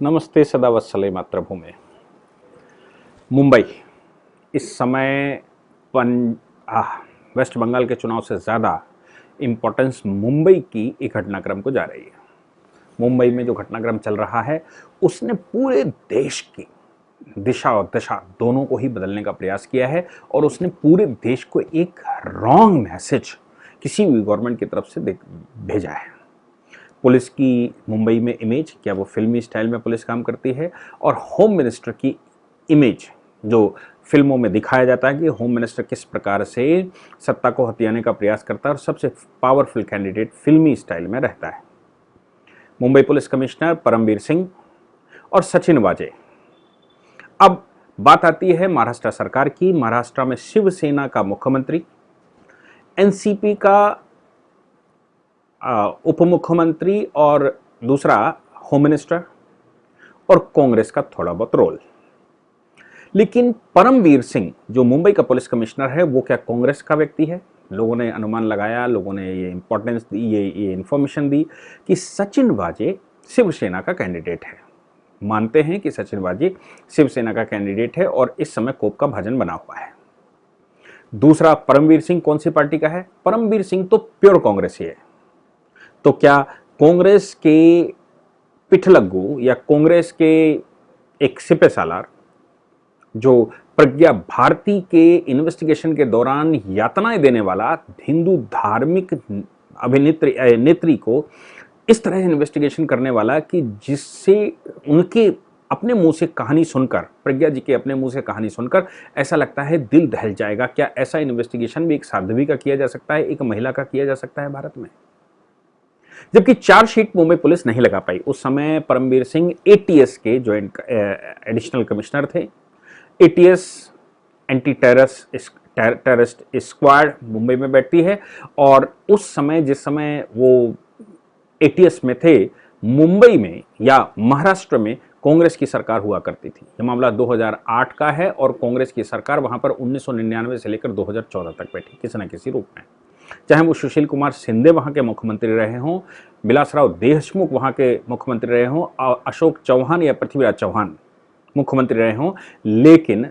नमस्ते सदा वत्सले मातृभूमि। मुंबई इस समय वेस्ट बंगाल के चुनाव से ज़्यादा इम्पोर्टेंस मुंबई की एक घटनाक्रम को जा रही है। मुंबई में जो घटनाक्रम चल रहा है उसने पूरे देश की दिशा और दशा दोनों को ही बदलने का प्रयास किया है और उसने पूरे देश को एक रॉन्ग मैसेज किसी भी गवर्नमेंट की तरफ से भेजा है। पुलिस की मुंबई में इमेज, क्या वो फिल्मी स्टाइल में पुलिस काम करती है, और होम मिनिस्टर की इमेज जो फिल्मों में दिखाया जाता है कि होम मिनिस्टर किस प्रकार से सत्ता को हथियाने का प्रयास करता है और सबसे पावरफुल कैंडिडेट फिल्मी स्टाइल में रहता है। मुंबई पुलिस कमिश्नर परमवीर सिंह और सचिन वाजे। अब बात आती है महाराष्ट्र सरकार की। महाराष्ट्र में शिवसेना का मुख्यमंत्री, एनसीपी का उप मुख्यमंत्री और दूसरा होम मिनिस्टर, और कांग्रेस का थोड़ा बहुत रोल। लेकिन परमवीर सिंह जो मुंबई का पुलिस कमिश्नर है वो क्या कांग्रेस का व्यक्ति है? लोगों ने अनुमान लगाया, लोगों ने ये इंपॉर्टेंस दी, ये इंफॉर्मेशन दी कि सचिन वाजे शिवसेना का कैंडिडेट है। मानते हैं कि सचिन वाजे शिवसेना का कैंडिडेट है और इस समय कोप का भाजन बना हुआ है। दूसरा, परमवीर सिंह कौन सी पार्टी का है? परमवीर सिंह तो प्योर कांग्रेसी है। तो क्या कांग्रेस के पिठलग्गू या कांग्रेस के एक सिपह सालार जो प्रज्ञा भारती के इन्वेस्टिगेशन के दौरान यातनाएं देने वाला हिंदू धार्मिक नेत्री को इस तरह इन्वेस्टिगेशन करने वाला कि जिससे उनके अपने मुंह से कहानी सुनकर, प्रज्ञा जी के अपने मुंह से कहानी सुनकर ऐसा लगता है दिल दहल जाएगा। क्या ऐसा इन्वेस्टिगेशन भी एक साध्वी का किया जा सकता है, एक महिला का किया जा सकता है भारत में? जबकि चार्जशीट मुंबई पुलिस नहीं लगा पाई। उस समय परमवीर सिंह एटीएस के ज्वाइंट एडिशनल कमिश्नर थे। ATS anti terrorist squad Mumbai में बैठती है और उस समय जिस समय वो एटीएस में थे, मुंबई में या महाराष्ट्र में कांग्रेस की सरकार हुआ करती थी। यह मामला 2008 का है और कांग्रेस की सरकार वहां पर 1999 से लेकर 2014 तक बैठी किसी न किसी रूप में। चाहे वो सुशील कुमार शिंदे वहां के मुख्यमंत्री रहे हों, विलासराव देशमुख वहां के मुख्यमंत्री रहे हों, अशोक चौहान या पृथ्वीराज चौहान मुख्यमंत्री रहे हों, लेकिन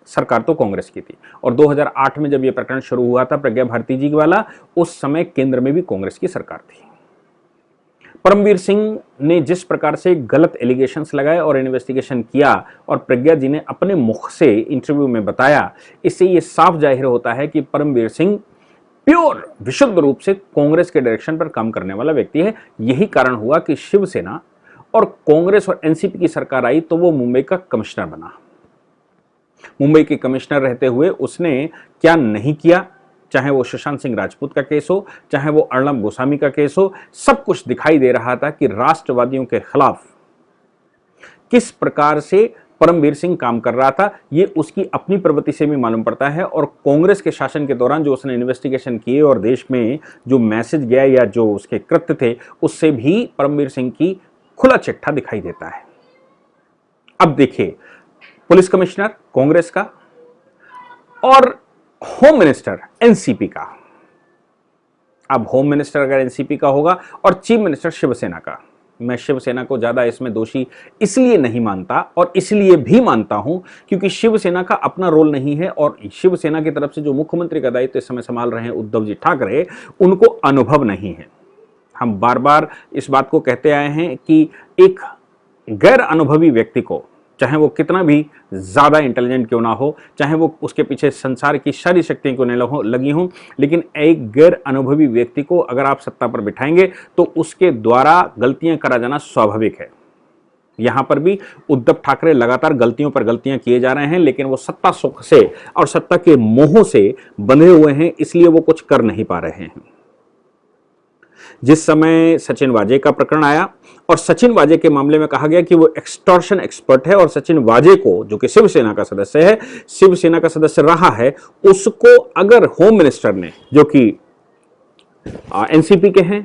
सरकार तो कांग्रेस की थी। और 2008 में जब यह प्रकरण शुरू हुआ था प्रज्ञा भारती जी वाला, उस समय केंद्र में भी कांग्रेस की सरकार थी। परमवीर सिंह ने जिस प्रकार से गलत एलिगेशंस लगाए और इन्वेस्टिगेशन किया और प्रज्ञा जी ने अपने मुख से इंटरव्यू में बताया, इससे यह साफ जाहिर होता है कि परमवीर सिंह प्योर विशुद्ध रूप से कांग्रेस के डायरेक्शन पर काम करने वाला व्यक्ति है। यही कारण हुआ कि शिवसेना और कांग्रेस और एनसीपी की सरकार आई तो वो मुंबई का कमिश्नर बना। मुंबई के कमिश्नर रहते हुए उसने क्या नहीं किया, चाहे वो सुशांत सिंह राजपूत का केस हो, चाहे वो अर्नब गोस्वामी का केस हो, सब कुछ दिखाई दे रहा था कि राष्ट्रवादियों के खिलाफ किस प्रकार से परमवीर सिंह काम कर रहा था। ये उसकी अपनी प्रवृत्ति से भी मालूम पड़ता है और कांग्रेस के शासन के दौरान जो उसने इन्वेस्टिगेशन किए और देश में जो मैसेज गया या जो उसके कृत्य थे उससे भी परमवीर सिंह की खुला चिट्ठा दिखाई देता है। अब देखिए, पुलिस कमिश्नर कांग्रेस का और होम मिनिस्टर एनसीपी का। अब होम मिनिस्टर अगर एनसीपी का होगा और चीफ मिनिस्टर शिवसेना का, मैं शिवसेना को ज्यादा इसमें दोषी इसलिए नहीं मानता और इसलिए भी मानता हूं क्योंकि शिवसेना का अपना रोल नहीं है और शिवसेना की तरफ से जो मुख्यमंत्री का दायित्व इस समय संभाल रहे हैं उद्धव जी ठाकरे, उनको अनुभव नहीं है। हम बार बार इस बात को कहते आए हैं कि एक गैर अनुभवी व्यक्ति को, चाहे वो कितना भी ज्यादा इंटेलिजेंट क्यों ना हो, चाहे वो उसके पीछे संसार की सारी शक्तियां क्यों नहीं लगी हों, लेकिन एक गैर अनुभवी व्यक्ति को अगर आप सत्ता पर बिठाएंगे तो उसके द्वारा गलतियां करा जाना स्वाभाविक है। यहां पर भी उद्धव ठाकरे लगातार गलतियों पर गलतियां किए जा रहे हैं, लेकिन वो सत्ता सुख से और सत्ता के मोह से बंधे हुए हैं, इसलिए वो कुछ कर नहीं पा रहे हैं। जिस समय सचिन वाजे का प्रकरण आया और सचिन वाजे के मामले में कहा गया कि वो एक्सटॉर्शन एक्सपर्ट है और सचिन वाजे को, जो कि शिवसेना का सदस्य है, शिवसेना का सदस्य रहा है, उसको अगर होम मिनिस्टर ने, जो कि एनसीपी के हैं,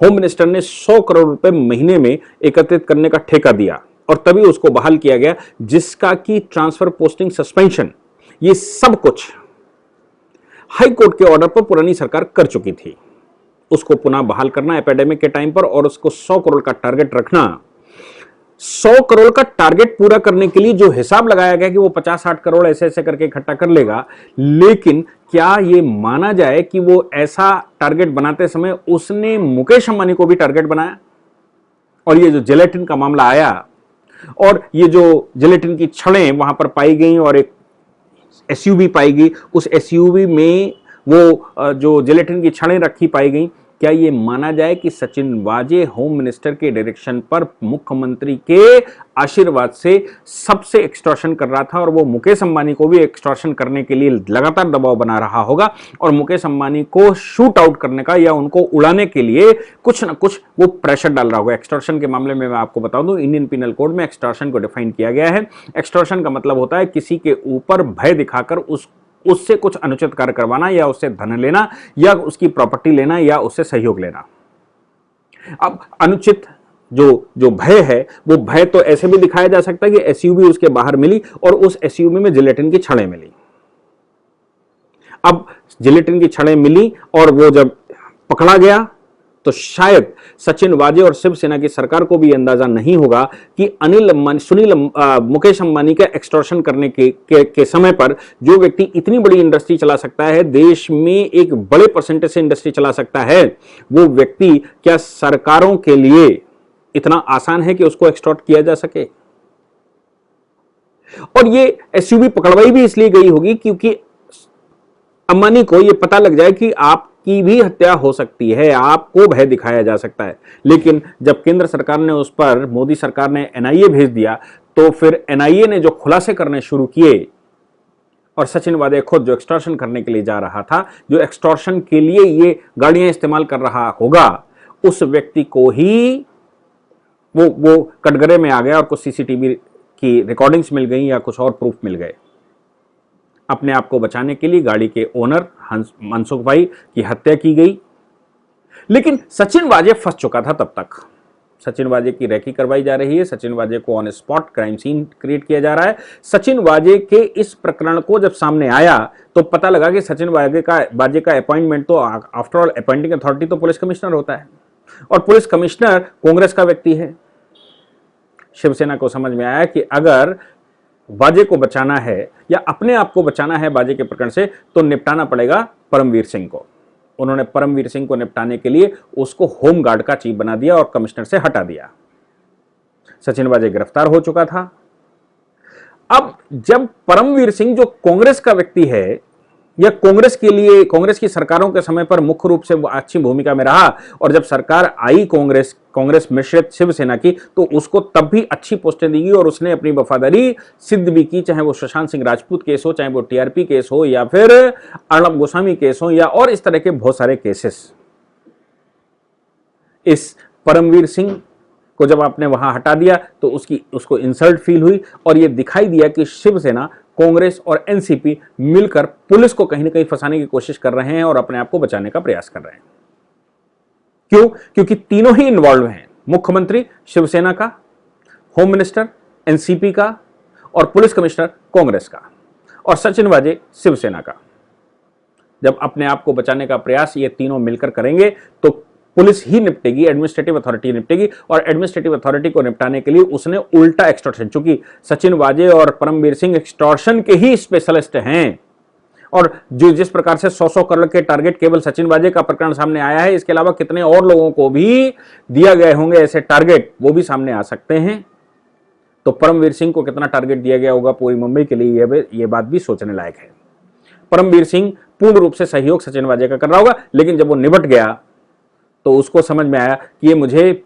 होम मिनिस्टर ने 100 करोड़ रुपए महीने में एकत्रित करने का ठेका दिया और तभी उसको बहाल किया गया, जिसका कि ट्रांसफर, पोस्टिंग, सस्पेंशन, ये सब कुछ हाई कोर्ट के ऑर्डर पर पुरानी सरकार कर चुकी थी। उसको पुनः बहाल करना एपिडेमिक के टाइम पर और उसको 100 करोड़ का टारगेट रखना 100 करोड़ का टारगेट पूरा करने के लिए जो हिसाब लगाया गया कि वो 50-60 करोड़ ऐसे ऐसे करके इकट्ठा कर लेगा, लेकिन क्या ये माना जाए कि वो ऐसा टारगेट बनाते समय उसने मुकेश अंबानी को भी टारगेट बनाया? और ये जो जिलेटिन का मामला आया और ये जो जिलेटिन की छड़ें वहां पर पाई गई और एक एसयूवी पाई गई, उस एसयूवी में वो जो जिलेटिन की छड़ें रखी पाई गई, क्या ये माना जाए कि सचिन वाजे होम मिनिस्टर के डायरेक्शन पर मुख्यमंत्री के आशीर्वाद से सबसे एक्सटॉर्शन कर रहा था और वो मुकेश अंबानी को भी एक्सटॉर्शन करने के लिए लगातार दबाव बना रहा होगा और मुकेश अंबानी को शूट आउट करने का या उनको उड़ाने के लिए कुछ ना कुछ वो प्रेशर डाल रहा होगा? एक्सटॉर्शन के मामले में मैं आपको बता दूं, इंडियन पिनल कोड में एक्सटॉर्शन को डिफाइन किया गया है। एक्सटॉर्शन का मतलब होता है किसी के ऊपर भय दिखाकर उससे कुछ अनुचित कार्य करवाना या उससे धन लेना या उसकी प्रॉपर्टी लेना या उससे सहयोग लेना। अब अनुचित जो भय है, वो भय तो ऐसे भी दिखाया जा सकता है कि एसयूवी उसके बाहर मिली और उस एसयूवी में जिलेटिन की छड़ें मिली। अब जिलेटिन की छड़ें मिली और वो जब पकड़ा गया तो शायद सचिन वाजे और शिवसेना की सरकार को भी अंदाजा नहीं होगा कि मुकेश अंबानी का एक्सटॉर्शन करने के समय पर जो व्यक्ति इतनी बड़ी इंडस्ट्री चला सकता है, देश में एक बड़े परसेंटेज से इंडस्ट्री चला सकता है, वो व्यक्ति क्या सरकारों के लिए इतना आसान है कि उसको एक्सटॉर्ट किया जा सके? और ये एसयूवी पकड़वाई भी इसलिए गई होगी क्योंकि अंबानी को यह पता लग जाए कि आपकी भी हत्या हो सकती है, आपको भय दिखाया जा सकता है। लेकिन जब केंद्र सरकार ने उस पर, मोदी सरकार ने एनआईए भेज दिया, तो फिर एनआईए ने जो खुलासे करने शुरू किए और सचिन वाजे खुद जो एक्सटॉर्शन करने के लिए जा रहा था, जो एक्सटॉर्शन के लिए ये गाड़ियां इस्तेमाल कर रहा होगा, उस व्यक्ति को ही वो कटघरे में आ गया और कुछ सीसीटीवी की रिकॉर्डिंग्स मिल गई या कुछ और प्रूफ मिल गए। अपने आप को बचाने के लिए गाड़ी के ओनर मनसुख भाई की हत्या की गई। लेकिन सचिन वाजे फंस चुका था तब तक। सचिन वाजे की रेकी करवाई जा रही है, सचिन वाजे को on spot crime scene create किया जा रहा है। सचिन वाजे के इस प्रकरण को जब सामने आया तो पता लगा कि सचिन वाजे का अपॉइंटमेंट तो आफ्टर ऑल अपॉइंटिंग अथॉरिटी तो पुलिस कमिश्नर होता है और पुलिस कमिश्नर कांग्रेस का व्यक्ति है। शिवसेना को समझ में आया कि अगर वाजे को बचाना है या अपने आप को बचाना है वाजे के प्रकरण से, तो निपटाना पड़ेगा परमवीर सिंह को। उन्होंने परमवीर सिंह को निपटाने के लिए उसको होम गार्ड का चीफ बना दिया और कमिश्नर से हटा दिया। सचिन वाजे गिरफ्तार हो चुका था। अब जब परमवीर सिंह, जो कांग्रेस का व्यक्ति है या कांग्रेस के लिए, कांग्रेस की सरकारों के समय पर मुख्य रूप से वो अच्छी भूमिका में रहा, और जब सरकार आई कांग्रेस मिश्रित शिवसेना की, तो उसको तब भी अच्छी पोस्टें दी गई और उसने अपनी वफादारी सिद्ध भी की, चाहे वो सुशांत सिंह राजपूत केस हो, चाहे वो टीआरपी केस हो, या फिर अर्णब गोस्वामी केस हो, या और इस तरह के बहुत सारे केसेस। इस परमवीर सिंह को जब आपने वहां हटा दिया तो उसको इंसल्ट फील हुई और यह दिखाई दिया कि शिवसेना, कांग्रेस और एनसीपी मिलकर पुलिस को कहीं ना कहीं फंसाने की कोशिश कर रहे हैं और अपने आप को बचाने का प्रयास कर रहे हैं। क्यों? क्योंकि तीनों ही इन्वॉल्व हैं, मुख्यमंत्री शिवसेना का, होम मिनिस्टर एनसीपी का और पुलिस कमिश्नर कांग्रेस का, और सचिन वाजे शिवसेना का। जब अपने आप को बचाने का प्रयास ये तीनों मिलकर करेंगे तो पुलिस ही निपटेगी, एडमिनिस्ट्रेटिव अथॉरिटी निपटेगी, और एडमिनिस्ट्रेटिव अथॉरिटी को निपटाने के लिए उसने उल्टा एक्सटॉर्शन, चूंकि सचिन वाजे और परमवीर सिंह एक्सटॉर्शन के ही स्पेशलिस्ट हैं, और जो जिस प्रकार से 100 करोड़ के टारगेट केवल सचिन वाजे का प्रकरण सामने आया है, इसके अलावा कितने और लोगों को भी दिया गए होंगे ऐसे टारगेट, वो भी सामने आ सकते हैं। तो परमवीर सिंह को कितना टारगेट दिया गया होगा पूरी मुंबई के लिए, ये बात भी सोचने लायक है। परमवीर सिंह पूर्ण रूप से सहयोग सचिन वाजे का कर रहा होगा, लेकिन जब वो निपट गया तो उसको समझ में आया कि ये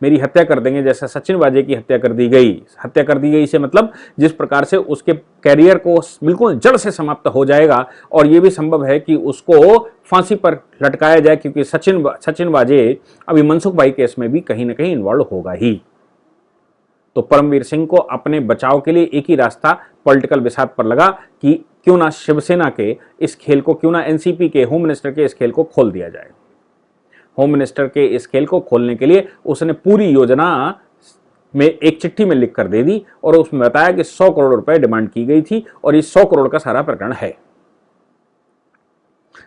मेरी हत्या कर देंगे, जैसे सचिन वाजे की हत्या कर दी गई। हत्या कर दी गई से मतलब जिस प्रकार से उसके कैरियर को बिल्कुल जड़ से समाप्त हो जाएगा, और ये भी संभव है कि उसको फांसी पर लटकाया जाए, क्योंकि सचिन वाजे अभी मनसुख भाई केस में भी कहीं ना कहीं इन्वॉल्व होगा ही। तो परमवीर सिंह को अपने बचाव के लिए एक ही रास्ता पॉलिटिकल विषाद पर लगा कि क्यों ना शिवसेना के इस खेल को, क्यों ना एनसीपी के होम मिनिस्टर के इस खेल को खोल दिया जाए। होम मिनिस्टर के इस खेल को खोलने के लिए उसने पूरी योजना में एक चिट्ठी में लिख कर दे दी और उसमें बताया कि 100 करोड़ रुपए डिमांड की गई थी और ये 100 करोड़ का सारा प्रकरण है।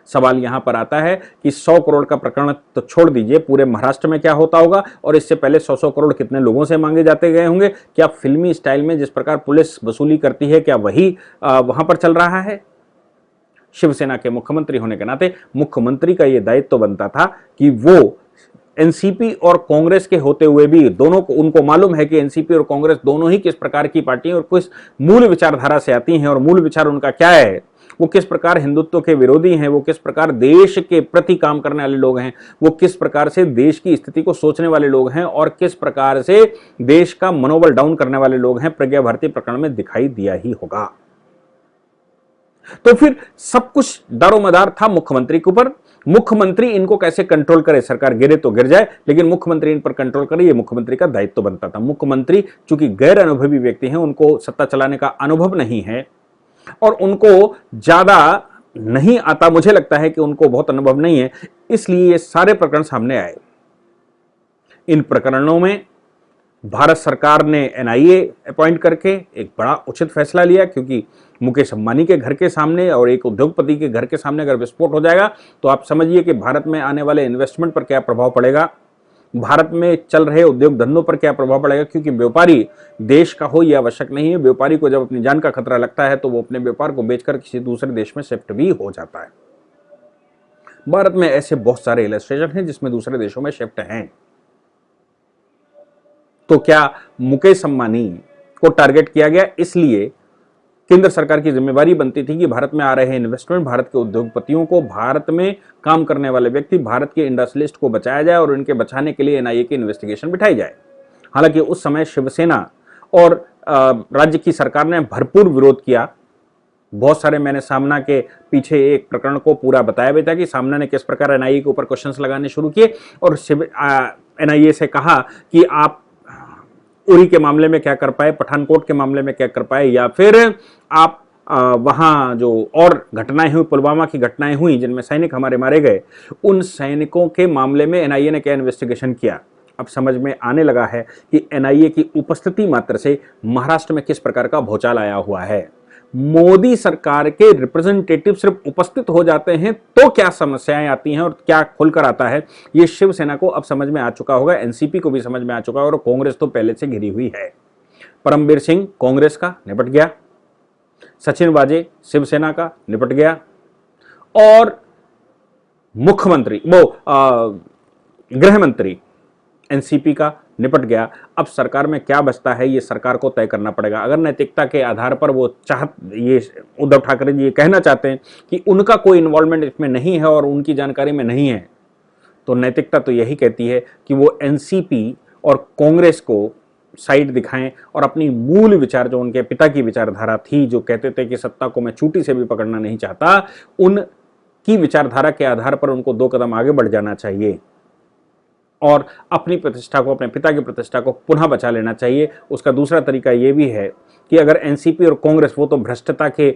सवाल यहां पर आता है कि 100 करोड़ का प्रकरण तो छोड़ दीजिए, पूरे महाराष्ट्र में क्या होता होगा और इससे पहले 100 करोड़ कितने लोगों से मांगे जाते गए होंगे? क्या फिल्मी स्टाइल में जिस प्रकार पुलिस वसूली करती है, क्या वही वहां पर चल रहा है? शिवसेना के मुख्यमंत्री होने के नाते मुख्यमंत्री का यह दायित्व तो बनता था कि वो एनसीपी और कांग्रेस के होते हुए भी दोनों को, उनको मालूम है कि एनसीपी और कांग्रेस दोनों ही किस प्रकार की पार्टी और किस मूल विचारधारा से आती हैं और मूल विचार उनका क्या है, वो किस प्रकार हिंदुत्व के विरोधी हैं, वो किस प्रकार देश के प्रति काम करने वाले लोग हैं, वो किस प्रकार से देश की स्थिति को सोचने वाले लोग हैं और किस प्रकार से देश का मनोबल डाउन करने वाले लोग हैं, प्रज्ञा भारती प्रकरण में दिखाई दिया ही होगा। तो फिर सब कुछ दारोमदार था मुख्यमंत्री के ऊपर। मुख्यमंत्री इनको कैसे कंट्रोल करे, सरकार गिरे तो गिर जाए लेकिन मुख्यमंत्री इन पर कंट्रोल करे, ये मुख्यमंत्री का दायित्व बनता था। मुख्यमंत्री चूंकि गैर अनुभवी व्यक्ति हैं, उनको सत्ता चलाने का अनुभव नहीं है और उनको ज्यादा नहीं आता, मुझे लगता है कि उनको बहुत अनुभव नहीं है, इसलिए ये सारे प्रकरण सामने आए। इन प्रकरणों में भारत सरकार ने एनआईए अपॉइंट करके एक बड़ा उचित फैसला लिया, क्योंकि मुकेश अंबानी के घर के सामने और एक उद्योगपति के घर के सामने अगर विस्फोट हो जाएगा तो आप समझिए कि भारत में आने वाले इन्वेस्टमेंट पर क्या प्रभाव पड़ेगा, भारत में चल रहे उद्योग धंधों पर क्या प्रभाव पड़ेगा। क्योंकि व्यापारी देश का हो यह आवश्यक नहीं है, व्यापारी को जब अपनी जान का खतरा लगता है तो वो अपने व्यापार को बेचकर किसी दूसरे देश में शिफ्ट भी हो जाता है। भारत में ऐसे बहुत सारे इलस्ट्रेशन हैं जिसमें दूसरे देशों में शिफ्ट हैं। तो क्या मुकेश अंबानी को टारगेट किया गया, इसलिए केंद्र सरकार की जिम्मेवारी बनती थी कि भारत में आ रहे इन्वेस्टमेंट, भारत के उद्योगपतियों को, भारत में काम करने वाले व्यक्ति, भारत के इंडस्ट्रियलिस्ट को बचाया जाए और इनके बचाने के लिए एनआईए की इन्वेस्टिगेशन बिठाई जाए। हालांकि उस समय शिवसेना और राज्य की सरकार ने भरपूर विरोध किया। बहुत सारे, मैंने सामना के पीछे एक प्रकरण को पूरा बताया भी था कि सामना ने किस प्रकार एनआईए के ऊपर क्वेश्चंस लगाने शुरू किए और एनआईए से कहा कि आप उरी के मामले में क्या कर पाए, पठानकोट के मामले में क्या कर पाए, या फिर आप वहां जो और घटनाएं हुई, पुलवामा की घटनाएं हुई जिनमें सैनिक हमारे मारे गए, उन सैनिकों के मामले में एनआईए ने क्या इन्वेस्टिगेशन किया। अब समझ में आने लगा है कि एनआईए की उपस्थिति मात्र से महाराष्ट्र में किस प्रकार का भूचाल आया हुआ है। मोदी सरकार के रिप्रेजेंटेटिव सिर्फ उपस्थित हो जाते हैं तो क्या समस्याएं आती हैं और क्या खुलकर आता है, ये शिवसेना को अब समझ में आ चुका होगा, एनसीपी को भी समझ में आ चुका है और कांग्रेस तो पहले से घिरी हुई है। परमबीर सिंह कांग्रेस का निपट गया, सचिन वाजे शिवसेना का निपट गया और मुख्यमंत्री गृह मंत्री एनसीपी का निपट गया। अब सरकार में क्या बचता है ये सरकार को तय करना पड़ेगा। अगर नैतिकता के आधार पर वो ये उद्धव ठाकरे जी ये कहना चाहते हैं कि उनका कोई इन्वॉल्वमेंट इसमें नहीं है और उनकी जानकारी में नहीं है, तो नैतिकता तो यही कहती है कि वो एनसीपी और कांग्रेस को साइड दिखाएं और अपनी मूल विचार, जो उनके पिता की विचारधारा थी, जो कहते थे कि सत्ता को मैं चूटी से भी पकड़ना नहीं चाहता, उनकी विचारधारा के आधार पर उनको 2 कदम आगे बढ़ जाना चाहिए और अपनी प्रतिष्ठा को, अपने पिता की प्रतिष्ठा को पुनः बचा लेना चाहिए। उसका दूसरा तरीका यह भी है कि अगर एनसीपी और कांग्रेस, वो तो भ्रष्टता के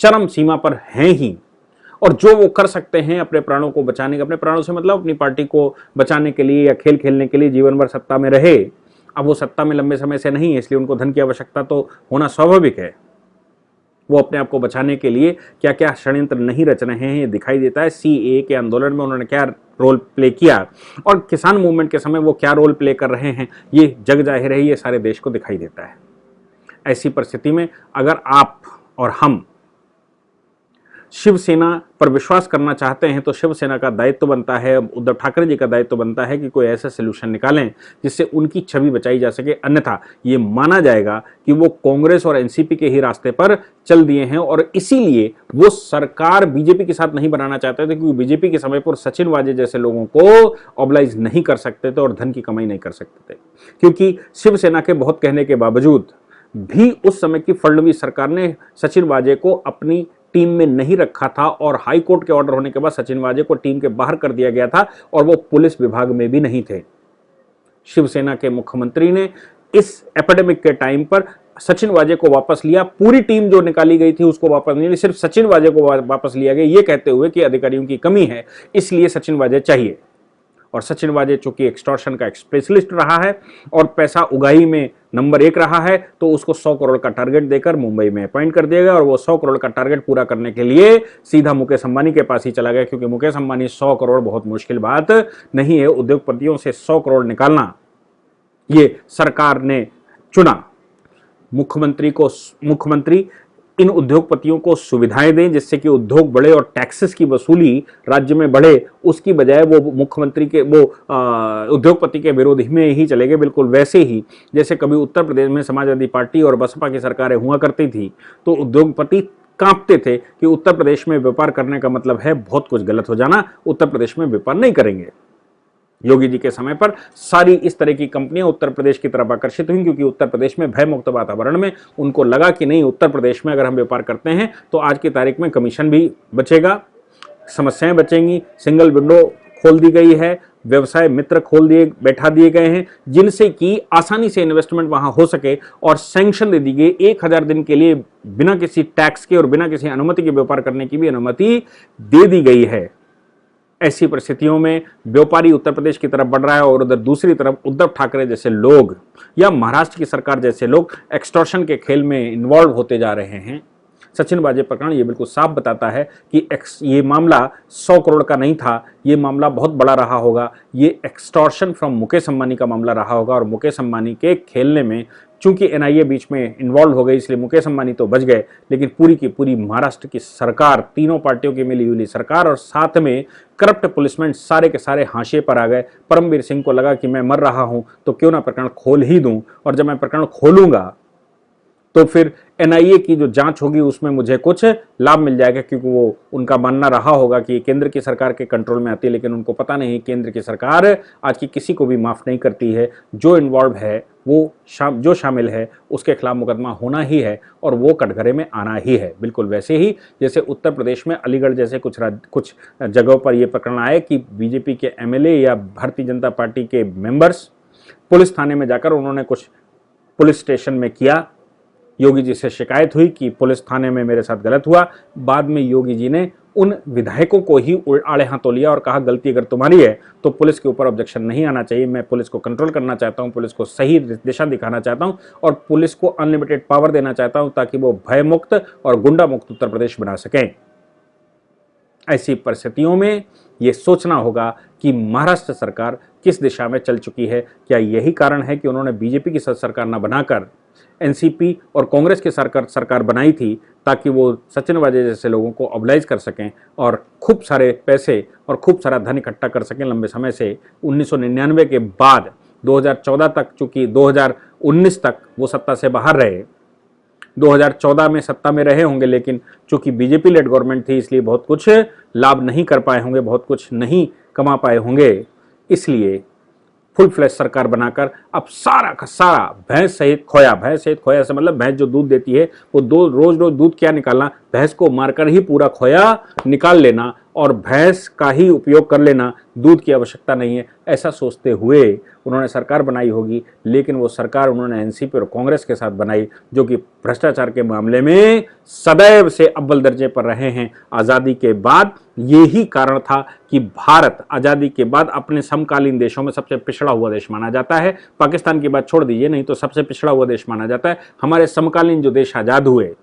चरम सीमा पर हैं ही, और जो वो कर सकते हैं अपने प्राणों को बचाने के, अपने प्राणों से मतलब अपनी पार्टी को बचाने के लिए या खेल खेलने के लिए जीवन भर सत्ता में रहे। अब वो सत्ता में लंबे समय से नहीं है, इसलिए उनको धन की आवश्यकता तो होना स्वाभाविक है। वो अपने आप को बचाने के लिए क्या क्या षड्यंत्र नहीं रच रहे हैं ये दिखाई देता है। सीएए के आंदोलन में उन्होंने क्या रोल प्ले किया और किसान मूवमेंट के समय वो क्या रोल प्ले कर रहे हैं, ये जग जाहिर है, ये सारे देश को दिखाई देता है। ऐसी परिस्थिति में अगर आप और हम शिवसेना पर विश्वास करना चाहते हैं तो शिवसेना का दायित्व बनता है, उद्धव ठाकरे जी का दायित्व बनता है कि कोई ऐसा सलूशन निकालें जिससे उनकी छवि बचाई जा सके। अन्यथा ये माना जाएगा कि वो कांग्रेस और एनसीपी के ही रास्ते पर चल दिए हैं और इसीलिए वो सरकार बीजेपी के साथ नहीं बनाना चाहते थे, क्योंकि बीजेपी के समय पर सचिन वाजे जैसे लोगों को ऑबलाइज नहीं कर सकते थे और धन की कमाई नहीं कर सकते थे। क्योंकि शिवसेना के बहुत कहने के बावजूद भी उस समय की फडणवीस सरकार ने सचिन वाजे को अपनी टीम में नहीं रखा था और हाई कोर्ट के ऑर्डर होने के बाद सचिन वाजे को टीम के बाहर कर दिया गया था और वो पुलिस विभाग में भी नहीं थे। शिवसेना के मुख्यमंत्री ने इस एपिडेमिक के टाइम पर सचिन वाजे को वापस लिया, पूरी टीम जो निकाली गई थी उसको वापस नहीं लिया, सिर्फ सचिन वाजे को वापस लिया गया, ये कहते हुए कि अधिकारियों की कमी है इसलिए सचिन वाजे चाहिए। और सचिन वाजे चूंकि एक्सटॉर्शन का स्पेशलिस्ट रहा है और पैसा उगाही में नंबर 1 रहा है तो उसको 100 करोड़ का टारगेट देकर मुंबई में अपॉइंट कर दिया गया और वो 100 करोड़ का टारगेट पूरा करने के लिए सीधा मुकेश अंबानी के पास ही चला गया, क्योंकि मुकेश अंबानी 100 करोड़ बहुत मुश्किल बात नहीं है। उद्योगपतियों से 100 करोड़ निकालना ये सरकार ने चुना। मुख्यमंत्री इन उद्योगपतियों को सुविधाएं दें जिससे कि उद्योग बढ़े और टैक्सेस की वसूली राज्य में बढ़े, उसकी बजाय वो मुख्यमंत्री के वो उद्योगपति के विरोधी में ही चले गए। बिल्कुल वैसे ही जैसे कभी उत्तर प्रदेश में समाजवादी पार्टी और बसपा की सरकारें हुआ करती थी तो उद्योगपति कांपते थे कि उत्तर प्रदेश में व्यापार करने का मतलब है बहुत कुछ गलत हो जाना, उत्तर प्रदेश में व्यापार नहीं करेंगे। योगी जी के समय पर सारी इस तरह की कंपनियां उत्तर प्रदेश की तरफ आकर्षित हुई, क्योंकि उत्तर प्रदेश में भयमुक्त वातावरण में उनको लगा कि नहीं, उत्तर प्रदेश में अगर हम व्यापार करते हैं तो आज की तारीख में कमीशन भी बचेगा, समस्याएं बचेंगी, सिंगल विंडो खोल दी गई है, व्यवसाय मित्र बैठा दिए गए हैं जिनसे कि आसानी से इन्वेस्टमेंट वहां हो सके और सैंक्शन दे दी गई 1000 दिन के लिए बिना किसी टैक्स के और बिना किसी अनुमति के व्यापार करने की भी अनुमति दे दी गई है। ऐसी परिस्थितियों में व्यापारी उत्तर प्रदेश की तरफ बढ़ रहा है और उधर दूसरी तरफ उद्धव ठाकरे जैसे लोग या महाराष्ट्र की सरकार जैसे लोग एक्सटॉर्शन के खेल में इन्वॉल्व होते जा रहे हैं। सचिन वाजे प्रकरण ये बिल्कुल साफ बताता है कि ये मामला 100 करोड़ का नहीं था, ये मामला बहुत बड़ा रहा होगा। ये एक्सटॉर्शन फ्रॉम मुकेश अंबानी का मामला रहा होगा और मुकेश अंबानी के खेलने में चूंकि एनआईए बीच में इन्वॉल्व हो गई इसलिए मुकेश अंबानी तो बच गए, लेकिन पूरी की पूरी महाराष्ट्र की सरकार, तीनों पार्टियों की मिली जुली सरकार और साथ में करप्ट पुलिसमैन सारे के सारे हाशिए पर आ गए। परमवीर सिंह को लगा कि मैं मर रहा हूं तो क्यों ना प्रकरण खोल ही दूं, और जब मैं प्रकरण खोलूंगा तो फिर एनआईए की जो जांच होगी उसमें मुझे कुछ लाभ मिल जाएगा, क्योंकि वो उनका मानना रहा होगा कि केंद्र की सरकार के कंट्रोल में आती है, लेकिन उनको पता नहीं केंद्र की सरकार आज की किसी को भी माफ नहीं करती है। जो इन्वॉल्व है वो जो शामिल है उसके खिलाफ मुकदमा होना ही है और वो कटघरे में आना ही है। बिल्कुल वैसे ही जैसे उत्तर प्रदेश में अलीगढ़ जैसे कुछ जगहों पर यह प्रकरण आए कि बीजेपी के एमएलए या भारतीय जनता पार्टी के मेंबर्स पुलिस थाने में जाकर उन्होंने कुछ पुलिस स्टेशन में किया, योगी जी से शिकायत हुई कि पुलिस थाने में मेरे साथ गलत हुआ। बाद में योगी जी ने उन विधायकों को ही आड़े हाथों लिया और कहा गलती अगर तुम्हारी है तो पुलिस के ऊपर ऑब्जेक्शन नहीं आना चाहिए, मैं पुलिस को कंट्रोल करना चाहता हूं, पुलिस को सही दिशा दिखाना चाहता हूं और पुलिस को अनलिमिटेड पावर देना चाहता हूं ताकि वो भय मुक्त और गुंडा मुक्त उत्तर प्रदेश बना सकें। ऐसी परिस्थितियों में ये सोचना होगा कि महाराष्ट्र सरकार किस दिशा में चल चुकी है। क्या यही कारण है कि उन्होंने बीजेपी की सरकार न बनाकर एनसीपी और कांग्रेस की सरकार बनाई थी ताकि वो सचिन वाजे जैसे लोगों को ऑबलाइज कर सकें और खूब सारे पैसे और खूब सारा धन इकट्ठा कर सकें लंबे समय से। 1999 के बाद 2014 तक, चूंकि 2019 तक वो सत्ता से बाहर रहे, 2014 में सत्ता में रहे होंगे, लेकिन चूंकि बीजेपी लेड गवर्नमेंट थी इसलिए बहुत कुछ लाभ नहीं कर पाए होंगे, बहुत कुछ नहीं कमा पाए होंगे। इसलिए फुल फ्लैश सरकार बनाकर अब सारा का सारा भैंस सहित खोया से मतलब भैंस जो दूध देती है वो रोज रोज दूध क्या निकालना, भैंस को मारकर ही पूरा खोया निकाल लेना और भैंस का ही उपयोग कर लेना, दूध की आवश्यकता नहीं है, ऐसा सोचते हुए उन्होंने सरकार बनाई होगी। लेकिन वो सरकार उन्होंने एनसीपी और कांग्रेस के साथ बनाई जो कि भ्रष्टाचार के मामले में सदैव से अव्वल दर्जे पर रहे हैं। आज़ादी के बाद यही कारण था कि भारत आज़ादी के बाद अपने समकालीन देशों में सबसे पिछड़ा हुआ देश माना जाता है। पाकिस्तान की बात छोड़ दीजिए, नहीं तो सबसे पिछड़ा हुआ देश माना जाता है। हमारे समकालीन जो देश आज़ाद हुए,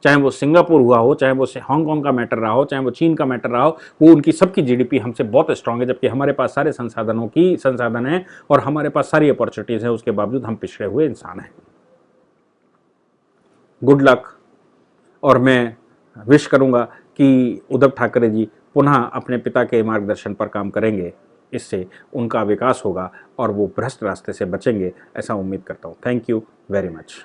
चाहे वो सिंगापुर हुआ हो, चाहे वो हांगकांग का मैटर रहा हो, चाहे वो चीन का मैटर रहा हो, वो उनकी सबकी जीडीपी हमसे बहुत स्ट्रांग है, जबकि हमारे पास सारे संसाधन हैं और हमारे पास सारी अपॉर्चुनिटीज हैं, उसके बावजूद हम पिछड़े हुए इंसान हैं। गुड लक, और मैं विश करूंगा कि उद्धव ठाकरे जी पुनः अपने पिता के मार्गदर्शन पर काम करेंगे, इससे उनका विकास होगा और वो भ्रष्ट रास्ते से बचेंगे, ऐसा उम्मीद करता हूं। Thank you very much.